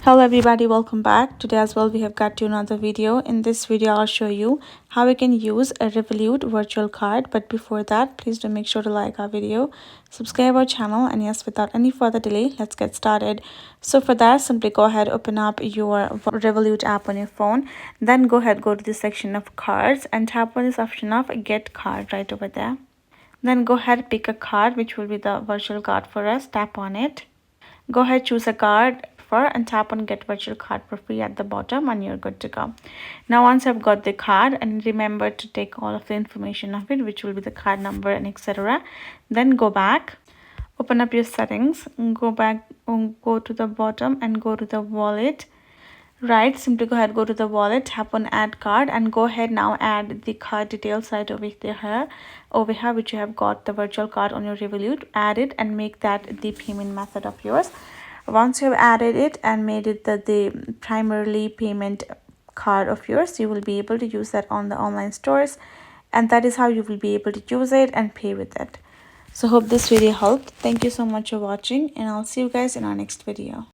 Hello everybody, welcome back. Today as well we have got to another video. In this video I'll show you how we can use a Revolut virtual card. But before that, please do make sure to like our video, subscribe our channel, and yes, without any further delay, let's get started. So for that, simply go ahead, open up your Revolut app on your phone, then go ahead, go to the section of cards and tap on this option of get card right over there. Then go ahead, pick a card which will be the virtual card for us. Tap on it. Go ahead, choose a card for and tap on get virtual card for free at the bottom and you're good to go. Now once I've got the card, and remember to take all of the information of it, which will be the card number and etc. Then go back, open up your settings, go back, go to the bottom and go to the wallet. Right, simply go ahead, go to the wallet, tap on add card, and go ahead now add the card details right over here which you have got the virtual card on your Revolut. Add it and make that the payment method of yours. Once you have added it and made it the primarily payment card of yours, you will be able to use that on the online stores, and that is how you will be able to use it and pay with it. So hope this video helped. Thank you so much for watching, and I'll see you guys in our next video.